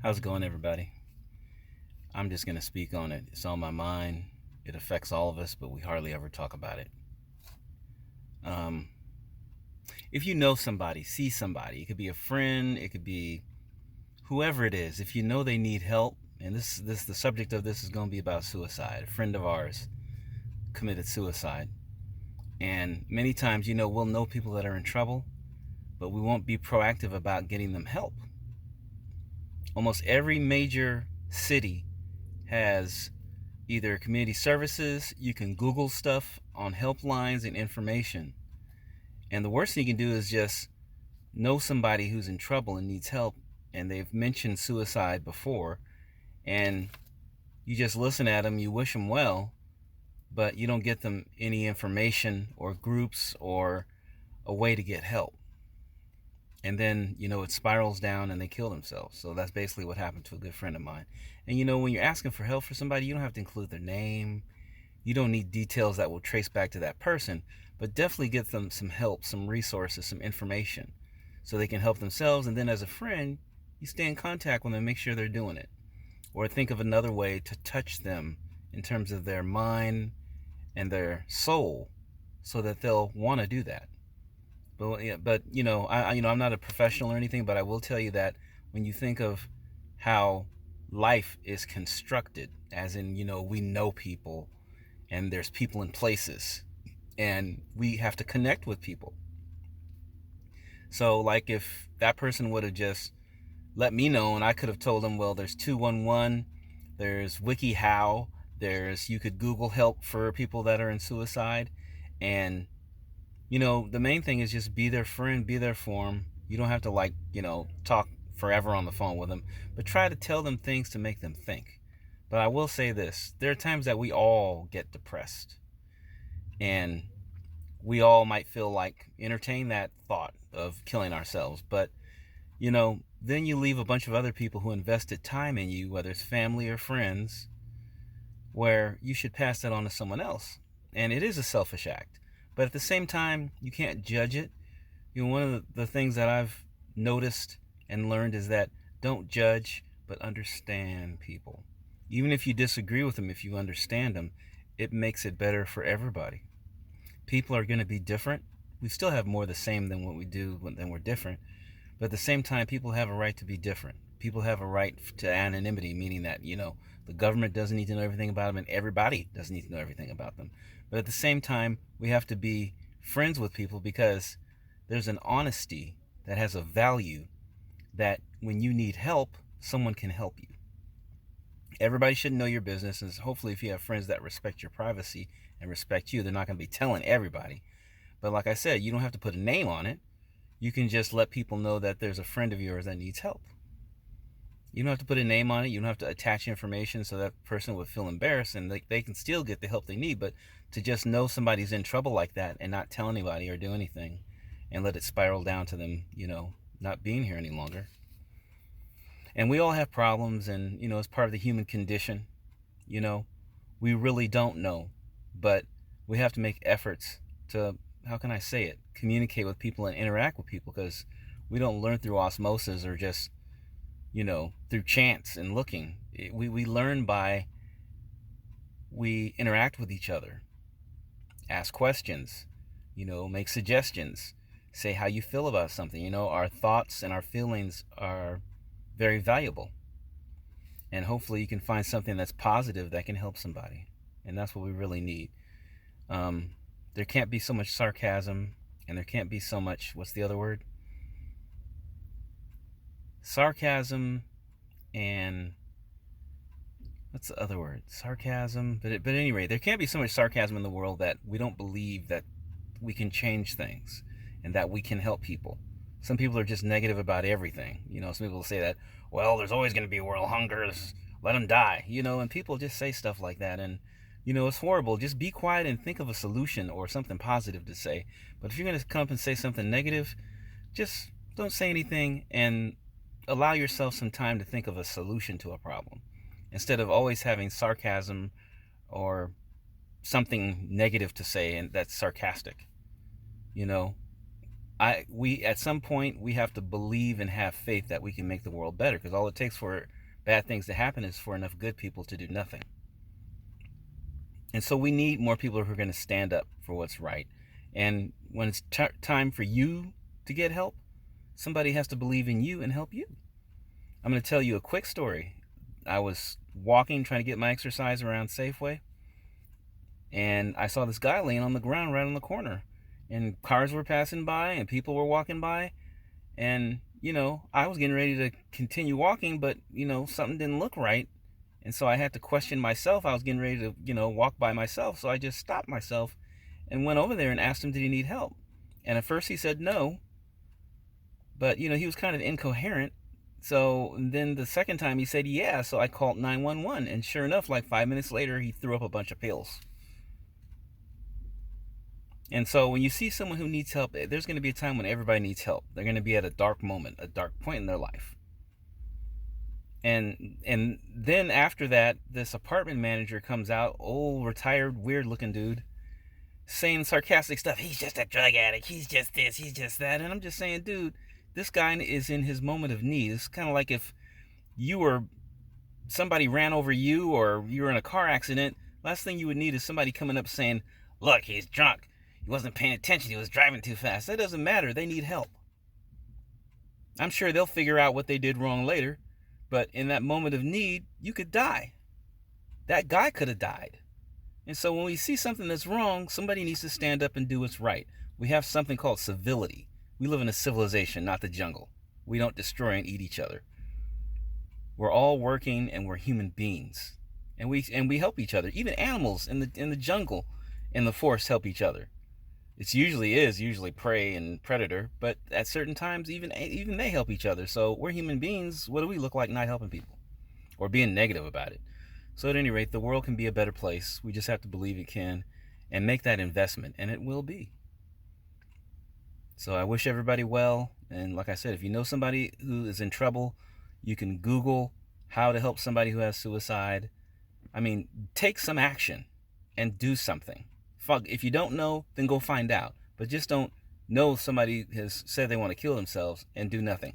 How's it going, everybody? I'm just going to speak on it. It's on my mind. It affects all of us, but we hardly ever talk about it. Um, if you know somebody, see somebody, it could be a friend, it could be whoever it is. If you know they need help, and the subject of this is going to be about suicide. A friend of ours committed suicide, and many times, we'll know people that are in trouble, but we won't be proactive about getting them help. Almost every major city has either community services, you can Google stuff on helplines and information. And the worst thing you can do is just know somebody who's in trouble and needs help, and they've mentioned suicide before, and you just listen at them, you wish them well, but you don't get them any information or groups or a way to get help. And then, it spirals down and they kill themselves. So that's basically what happened to a good friend of mine. And when you're asking for help for somebody, you don't have to include their name. You don't need details that will trace back to that person, but definitely get them some help, some resources, some information so they can help themselves. And then as a friend, you stay in contact with them and make sure they're doing it. Or think of another way to touch them in terms of their mind and their soul so that they'll want to do that. I'm not a professional or anything, but I will tell you that when you think of how life is constructed, as in, we know people and there's people in places and we have to connect with people. So like if that person would have just let me know and I could have told them, well, there's 211, there's WikiHow, you could Google help for people that are in suicide. And the main thing is just be their friend, be there for them. You don't have to talk forever on the phone with them, but try to tell them things to make them think. But I will say this, there are times that we all get depressed and we all might feel like entertain that thought of killing ourselves. But, then you leave a bunch of other people who invested time in you, whether it's family or friends, where you should pass that on to someone else. And it is a selfish act. But at the same time, you can't judge it. One of the things that I've noticed and learned is that don't judge, but understand people. Even if you disagree with them, if you understand them, it makes it better for everybody. People are going to be different. We still have more the same than what we do when we're different. But at the same time, people have a right to be different. People have a right to anonymity, meaning that, the government doesn't need to know everything about them and everybody doesn't need to know everything about them. But at the same time, we have to be friends with people because there's an honesty that has a value that when you need help, someone can help you. Everybody should know your business, and hopefully if you have friends that respect your privacy and respect you, they're not going to be telling everybody. But like I said, you don't have to put a name on it. You can just let people know that there's a friend of yours that needs help. You don't have to put a name on it. You don't have to attach information so that person would feel embarrassed, and they can still get the help they need. But to just know somebody's in trouble like that and not tell anybody or do anything and let it spiral down to them, not being here any longer. And we all have problems, and, it's part of the human condition. We really don't know, but we have to make efforts to, how can I say it, communicate with people and interact with people, because we don't learn through osmosis or just through chance and looking. We learn by we interact with each other, ask questions, make suggestions, say how you feel about something. Our thoughts and our feelings are very valuable. And hopefully you can find something that's positive that can help somebody. And that's what we really need. There can't be so much sarcasm, and there can't be so much, what's the other word? Sarcasm and what's the other word? Sarcasm. But at any rate, there can't be so much sarcasm in the world that we don't believe that we can change things and that we can help people. Some people are just negative about everything. Some people say that, well, there's always going to be world hunger. Let them die. And people just say stuff like that. And, it's horrible. Just be quiet and think of a solution or something positive to say. But if you're going to come up and say something negative, just don't say anything and allow yourself some time to think of a solution to a problem instead of always having sarcasm or something negative to say and that's sarcastic. we at some point we have to believe and have faith that we can make the world better, because all it takes for bad things to happen is for enough good people to do nothing. And so we need more people who are going to stand up for what's right. And when it's time for you to get help, somebody has to believe in you and help you. I'm going to tell you a quick story. I was walking, trying to get my exercise around Safeway, and I saw this guy laying on the ground right on the corner. And cars were passing by and people were walking by. And, I was getting ready to continue walking, but, something didn't look right. And so I had to question myself. I was getting ready to, walk by myself. So I just stopped myself and went over there and asked him, did he need help? And at first he said no. But, he was kind of incoherent. So then the second time he said yeah. So I called 911. And sure enough, like 5 minutes later, he threw up a bunch of pills. And so when you see someone who needs help, there's going to be a time when everybody needs help. They're going to be at a dark moment, a dark point in their life. And then after that, this apartment manager comes out, old, retired, weird-looking dude, saying sarcastic stuff. He's just a drug addict. He's just this. He's just that. And I'm just saying, dude, this guy is in his moment of need. It's kind of like if somebody ran over you or you were in a car accident. Last thing you would need is somebody coming up saying, look, he's drunk. He wasn't paying attention. He was driving too fast. That doesn't matter. They need help. I'm sure they'll figure out what they did wrong later. But in that moment of need, you could die. That guy could have died. And so when we see something that's wrong, somebody needs to stand up and do what's right. We have something called civility. We live in a civilization, not the jungle. We don't destroy and eat each other. We're all working and we're human beings. And we help each other. Even animals in the jungle, in the forest, help each other. It usually prey and predator, but at certain times even they help each other. So we're human beings. What do we look like not helping people or being negative about it? So at any rate, the world can be a better place. We just have to believe it can and make that investment, and it will be. So I wish everybody well. And like I said, if you know somebody who is in trouble, you can Google how to help somebody who has suicide. I mean, take some action and do something. If you don't know, then go find out. But just don't know somebody has said they want to kill themselves and do nothing.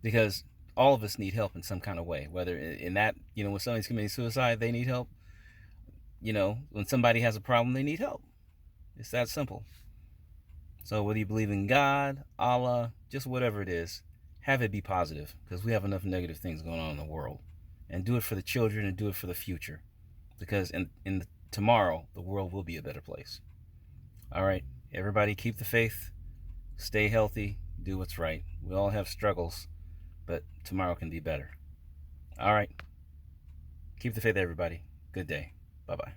Because all of us need help in some kind of way. Whether in that, when somebody's committing suicide, they need help. When somebody has a problem, they need help. It's that simple. So whether you believe in God, Allah, just whatever it is, have it be positive. Because we have enough negative things going on in the world. And do it for the children and do it for the future. Because tomorrow, the world will be a better place. All right, everybody keep the faith, stay healthy, do what's right. We all have struggles, but tomorrow can be better. All right, keep the faith, everybody. Good day. Bye-bye.